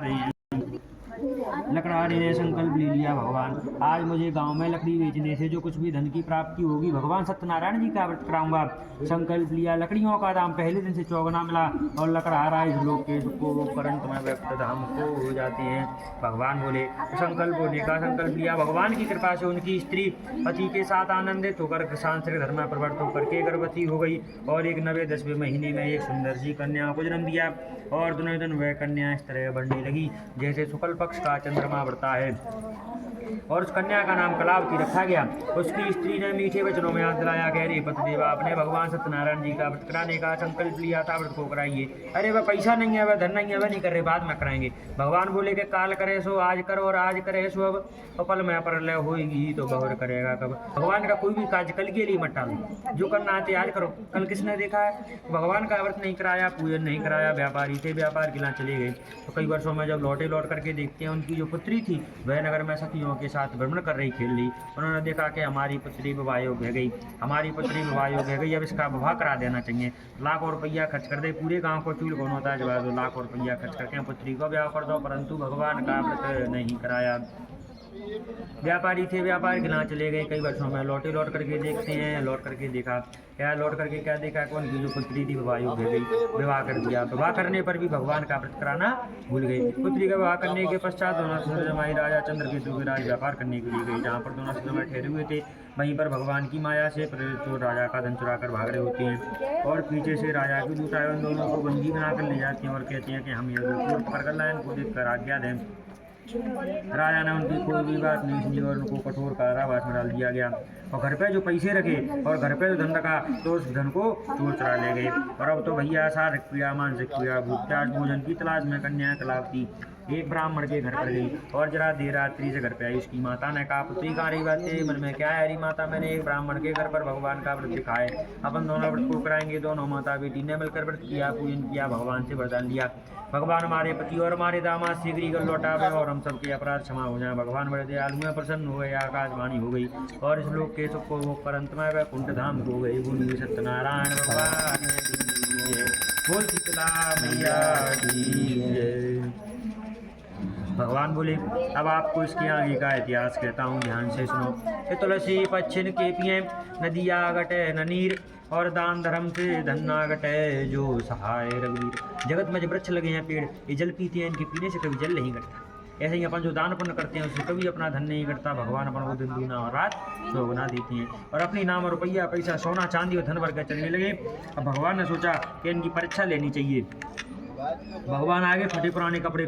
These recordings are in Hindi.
करते हैं। लकड़हारे ने संकल्प ले लिया, भगवान आज मुझे गांव में लकड़ी बेचने से जो कुछ भी धन की प्राप्ति होगी भगवान सत्यनारायण जी का व्रत कराऊंगा। संकल्प लिया, लकड़ियों का दाम पहले दिन से चौगुना मिला और लकड़हारा इस लोक के सुख को परंत में व्यक्त धाम को हो जाते हैं। भगवान बोले, संकल्प होने का संकल्प लिया। भगवान की कृपा से उनकी स्त्री पति के साथ आनंदित होकर सांसारिक धर्म में प्रवृत्त होकर के गर्भवती हो गई और एक 9वें-10वें महीने में एक सुंदर सी कन्या को जन्म दिया और दिनों दिन वह कन्या इस तरह बढ़ने लगी जैसे शुक्ल पक्ष का चंद्रमा बढ़ता है और उस कन्या का नाम कलावती रखा गया। उसकी स्त्री ने मीठे वचनों में याद दिलाया, कह रही पतिदेव आपने भगवान सत्यनारायण जी का व्रत कराने का संकल्प लिया था, व्रत को कराइए। अरे वह पैसा नहीं है, वह धन नहीं है, वह नहीं कर रहे, बाद में कराएंगे। भगवान बोले कि काल करे सो आज करो और आज करे सो अब, पल में प्रलय होगी तो बहुर करेगा कब। भगवान का कोई भी कार्य कल के लिए मत टालो, जो करना आते आज करो। कल किसने देखा है भगवान का व्रत नहीं कराया, पूजन नहीं कराया, व्यापारी थे व्यापार के लिए चले गए तो कई वर्षों में जब लौट करके देखते हैं उनकी जो पुत्री थी वह नगर में सखियों के साथ भ्रमण कर रही, खेल रही। उन्होंने देखा कि हमारी पुत्री विवाह योग्य गई, हमारी पुत्री विवाह योग्य गई, अब इसका विवाह करा देना चाहिए। लाखों रुपया खर्च कर दे, पूरे गांव को चूल कौन होता है जब लाखों रुपया खर्च करके पुत्री को ब्याह कर दो, परंतु भगवान का व्रत नहीं कराया। व्यापारी थे व्यापार के यहाँ चले गए, कई वर्षों में लौट करके देखते हैं। लौट करके देखा क्या, लौट करके क्या देखा कि उनकी जो पुत्री थी विवाह योग्य गई, विवाह कर दिया। विवाह करने पर भी भगवान का व्रत कराना भूल गए। पुत्री का विवाह करने के पश्चात दोनों सुंदरमाई राजा चंद्रकेतु के राज व्यापार करने के लिए गई। जहाँ पर दोनों सुंदरमाई ठहरे हुए थे वहीं पर भगवान की माया से प्रेरित चोर राजा का धन चुरा कर भाग रहे होते हैं और पीछे से राजा की दूत आए उन दोनों को बंदी बनाकर ले जाते हैं और कहते हैं कि हम ये पकड़ कर लाए, इनको देख कर आज्ञा दें। राजा ने उनकी कोई भी बात नहीं सुनी और उनको कठोर कारावास में डाल दिया गया और घर पे जो पैसे रखे और घर पे जो धन रखा तो उस धन को चोर चुरा ले गए। और अब तो भैया शारीरिक क्रिया, मानसिक क्रिया, भूख भोजन की तलाश में कन्या कलावती एक ब्राह्मण के घर पर गई और जरा देर रात्रि से घर पे आई। उसकी माता ने कहा, पुत्री कहाँ रही बातें, मन में क्या है? अरे माता, मैंने एक ब्राह्मण के घर पर भगवान का व्रत दिखाए, अपन दोनों व्रत को कराएंगे। दोनों माता बेटी ने मिलकर व्रत किया, पूजन किया, भगवान से वरदान लिया, भगवान हमारे पति और हमारे दामाद शीघ्र कर लौटावे और हम सबके अपराध क्षमा हो जाए। भगवान बड़े दयालु में प्रसन्न हो गए, आकाशवाणी हो गई और इस लोक के सुख को वो परंत में वैकुंठ धाम हो गई। बोलिए सत्यनारायण भगवान की जय, बोल शीतला मैया की जय। भगवान बोले, अब आपको इसके आगे का इतिहास कहता हूँ, ध्यान से सुनो। तुलसी पच्छिन के पिए नदिया गटे न नीर और दान धर्म से धन ना गटे जो सहाय रघुवीर। जगत में जो वृक्ष लगे हैं, पेड़, ये जल पीते हैं, इनके पीने से कभी जल नहीं घटता। ऐसे ही अपन जो दान पुण्य करते हैं उससे कभी अपना धन नहीं घटता। भगवान अपन को दिन दूना और रात चौगुना देते हैं और अपनी नाम रुपया पैसा सोना चांदी और धन भर के चलने लगे। अब भगवान ने सोचा कि इनकी परीक्षा लेनी चाहिए। भगवान आगे फटे पुराने कपड़े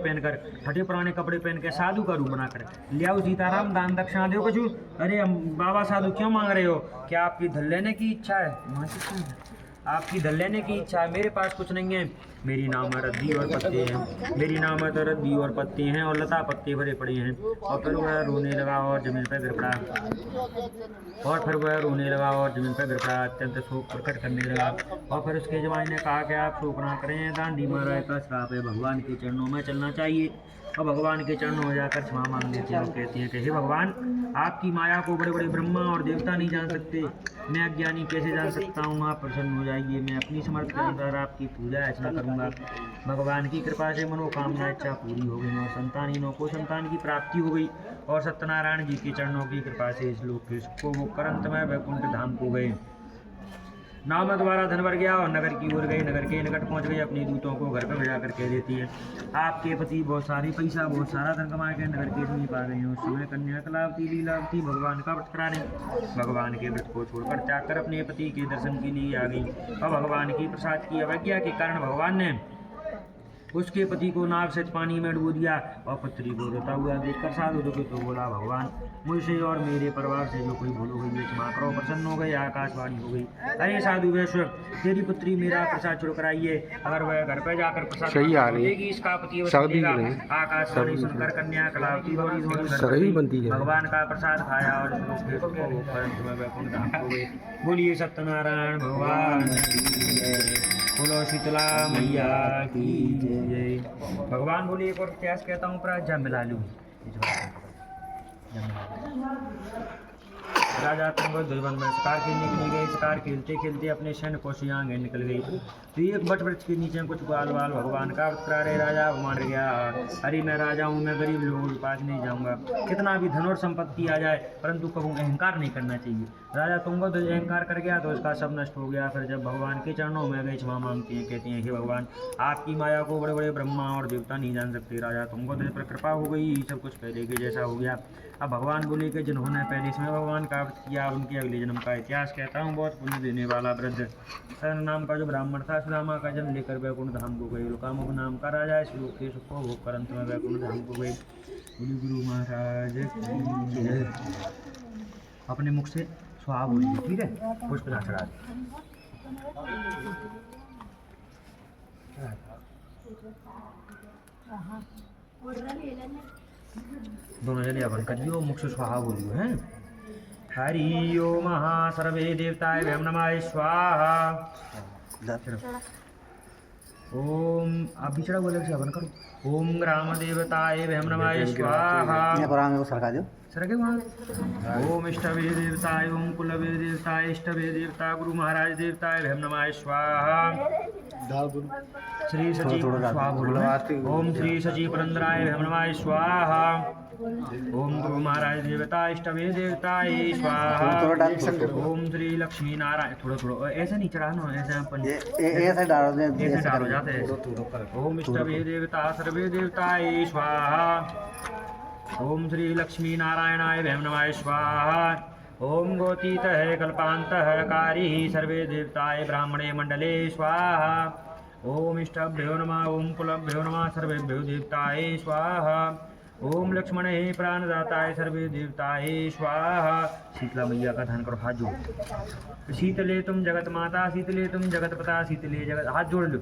पहन के साधु का रूप बनाकर लिया। सीताराम दान दक्षिणा दो कुछ। अरे बाबा साधु क्यों मांग रहे हो? क्या आपकी धन लेने की इच्छा है? आपकी धन लेने की इच्छा है? मेरे पास कुछ नहीं है, मेरी नाम है रद्दी और पत्ते हैं, मेरी नाम है तो रद्दी और पत्ते हैं और लता पत्ते भरे पड़े हैं। और फिर वह रोने लगा और जमीन पर गिर पड़ा अत्यंत शोक प्रकट करने लगा। और फिर उसके जवाई ने कहा कि आप शोक ना करें, दांडी महाराज का श्राप है, भगवान के चरणों में चलना चाहिए। और भगवान के चरणों में जाकर क्षमा मांग लेते हैं और कहते हैं कि हे भगवान, आपकी माया को बड़े बड़े ब्रह्मा और देवता नहीं जान सकते, मैं अज्ञानी कैसे जान सकता हूँ? आप प्रसन्न हो जाइए, मैं अपनी समर्थ के अनुसार आपकी पूजा अर्चना करूँगा। भगवान की कृपा से मनोकामना इच्छा पूरी हो गई और संतानहीनों को संतान की प्राप्ति हो गई और सत्यनारायण जी के चरणों की कृपा से इस लोक के सुख को वो करंत में वैकुंठ धाम को गए। नाव में दोबारा धन भर गया और नगर की ओर गए। नगर के निकट पहुंच गए, अपनी दूतों को घर पर भेजा कर कह देती है, आपके पति बहुत सारा धन कमा के नगर के समीप आ गए हैं। उस समय कन्या कलावती लीलावती भगवान का व्रत कराने भगवान के व्रत को छोड़कर त्याग कर अपने पति के दर्शन के लिए आ गई। और भगवान की प्रसाद की अवज्ञा के कारण भगवान ने उसके पति को नाव से पानी में डुबो दिया और पुत्री को रोता हुआ देखकर साधु दुखी तो बोला, भगवान मुझसे और मेरे परिवार से जो कोई भूल हो गई क्षमा करो। प्रसन्न हो गए, आकाशवाणी हो गई, अरे साधु वैश्व, तेरी पुत्री मेरा प्रसाद छोड़ कराइए। अगर वह घर पर जाकर प्रसाद देगी इसका पति आकाशवाणी सुनकर कन्या कलावती भगवान का प्रसाद खाया और बोलिए सत्यनारायण भगवान, बोलो शीतला मैया की जय। भगवान बोलिए एक और इतिहास कहता हूँ, पर जम मिला लूँ। राजा तुंगद वन में शिकार खेलने के लिए गए। शिकार खेलते खेलते अपने सैन्य को से आगे निकल गई। तो एक बट वृक्ष के नीचे कुछ बाल बाल भगवान का अवतार करा रहे। राजा मान गया, अरे मैं राजा हूँ, मैं गरीब लोगों के पास नहीं जाऊँगा। कितना भी धन और संपत्ति आ जाए परंतु कभी अहंकार नहीं करना चाहिए। राजा तुंगद अहंकार कर गया तो उसका सब नष्ट हो गया। फिर जब भगवान के चरणों में गए क्षमा मांगते हैं, कहते हैं कि भगवान आपकी माया को बड़े बड़े ब्रह्मा और देवता नहीं जान सकते। राजा तुंगद पर कृपा हो गई, सब कुछ पहले के जैसा हो गया। अब भगवान बोले कि जिन्होंने पहले इसमें भगवान का अर्थ किया उनके अगले जन्म का इतिहास कहता हूँ। बहुत पुण्य देने वाला वृद्ध सर नाम का जो ब्राह्मण था, सुदामा का जन्म लेकर वैकुंठ धाम को गए। लोकामुख नाम का राजा इस लोक के सुख को भोग कर अंत में वैकुंठ धाम को गए। गुरु महाराज की जय। अपने मुख से स्वाहा बोलिए, ठीक है। पुष्प ना चढ़ा दे। दोनों जने अपन करियो, मुख से स्वाहा बोलियो हैं। हरि ओम महा सर्वे देवताय वयम नमः स्वाहा। ओम आप बिछड़ा बोले से अपन करो। ओम ग्राम देवताय वयम नमः स्वाहा। सरका दो सरके वहाँ। ओम इष्टवे देवताय, ओम कुलवे देवताय, इष्टवे देवता गुरु महाराज देवताय वयम नमः स्वाहा। श्री सची स्वाहा बोलो। ओम श्री सची पुरंदराय वयम नमः स्वाहा। ओम गुरु महाराज देवता इष्टवे देवताय स्वाहा। ओम श्री लक्ष्मी नारायण। थोड़ा थोड़ा ऐसे नहीं चढ़ाना, ऐसे अपन ऐसे डालो जाते हैं। ओम इष्टवे देवता सर्वे देवताय स्वाहा। ओम श्री लक्ष्मी नारायणाय वयम नमः स्वाहा। ओम गोतीतः कल्पान्तः कारी सर्वे देवताय ब्राह्मणे मंडले स्वाहा। ओम इष्टभ्यो नमः, ओम कुलभ्यो नमः, सर्वेभ्यो देवताय स्वाहा। ओम लक्ष्मणे प्राणदाताय सर्वे देवताय स्वाहा। शीतला मैया का ध्यान करो, हाथ जोड़। शीतले तुम जगत माता, शीतले तुम जगत पिता, शीतले जगत, हाथ जोड़ लो।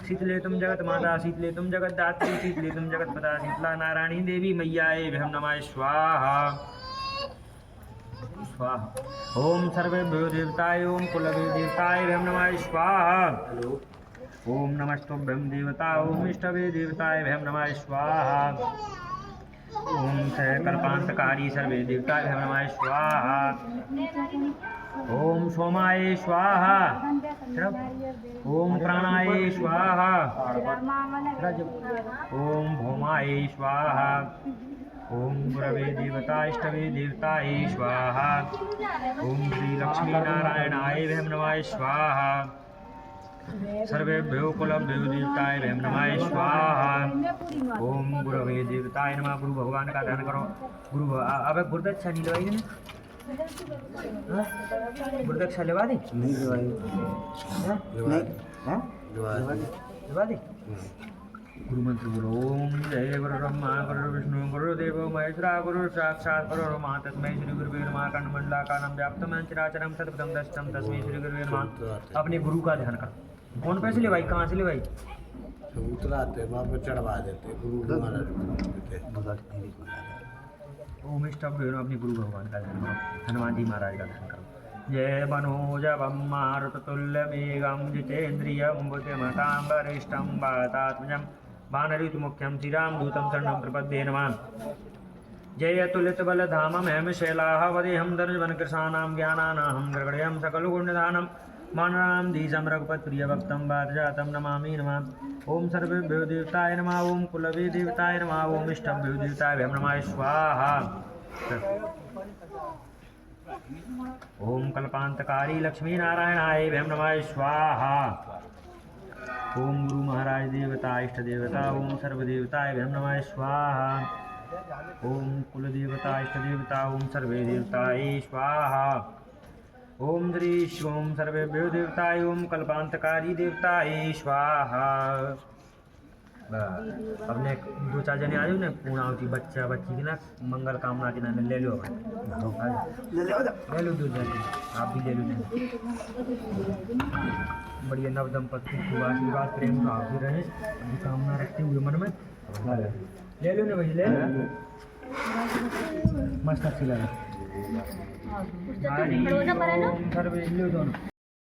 शीतले तुम जगत माता, शीतले तुम जगत दात्री, शीतले तुम जगत पिता, शीतला नारायणी देवी मैयाय वयम नमः स्वाहा। स्वाहा। ओम सर्वेभ्यो देवताय, ओम कुलवे देवताय वयम नमः स्वाहा। ओम नमस्तुभ्यं देवता, ओम इष्टवे देवताय वयम नमः स्वाहा। ओम कल्पांतकारी सर्वे देवताय वयम नमः स्वाहा। ओम सोमाय स्वाहा। ओम प्राणाय स्वाहा। ओम भौमाय स्वाहा। ओम गुरवे देवता इष्टवे देवताय स्वाहा। ओम श्री लक्ष्मी नारायणाय वयम नमः स्वाहा। सर्वेभ्यो कुलभ्यो देवताय वयम नमः स्वाहा। ओम गुरवे देवताय नमः। गुरु भगवान का ध्यान करो। गुरु अब गुरुदक्षा नहीं लगाई ना, गुरुदक्षा लगा दी नहीं लगा दी। गुरु मंत्र बोलो। ओम जय गुरु ब्रह्मा गुरु विष्णु गुरुदेव महेश्वरा गुरु साक्षात् परब्रह्म तस्मै श्री गुरुवे नमः। कंडमंडलाकारं व्याप्तं चराचरं तत्पदं दशतं तस्मै श्री गुरुवे नमः। अपने गुरु का ध्यान कर। कौन पैसे ले भाई, कहाँ से ले भाई? उतराते वहाँ पर चढ़वा देते गुरु महाराज। ओम इष्टभ्यो, अपने गुरु भगवान का ध्यान करो। हनुमान जी महाराज का ध्यान करो। जय मनोजवं मारुततुल्यवेगं जितेन्द्रियं बुद्धिमतां वरिष्ठं वातात्मजं वानरयुतमुख्यं श्रीरामदूतं शरणं प्रपद्ये नमः। जय अतुलितबलधामं हेमशैलाहवदेहं धनुर्वनकृशानां ज्ञानानाहं गृगणयं सकलगुणनिधानं मानरां धीशं रघुपतिप्रियभक्तं वातजातं नमामि नमः। ओम सर्वेभ्यो देवताय नमः। ओम कुलवे देवताय नमः। ओम इष्टभ्यो देवताय वयम नमः स्वाहा। ओम कल्पांतकारी लक्ष्मी नारायणाय वयम नमः स्वाहा। ओम गुरु महाराज देवता इष्ट देवता, ओम सर्वदेवताय वयम नमः स्वाहा। ओम कुल देवता इष्ट देवता, ओम सर्वे देवताय स्वाहा। ओम श्री ओम सर्वेभ्यो देवताय, ओम कल्पांतकारी देवताय स्वाहा। अपने दो चार जने आ जाओ ना, पूर्णावती बच्चा बच्ची की ना मंगल कामना के नाम ले लो। ले लो दो जने, आप भी ले लो। बढ़िया नव दंपति को आशीर्वाद प्रेम का भी रहे, अभी कामना रखते हुए मन में ले लो ना भाई, ले लो। मस्त अच्छी लगे। सर्वे लो दोनों।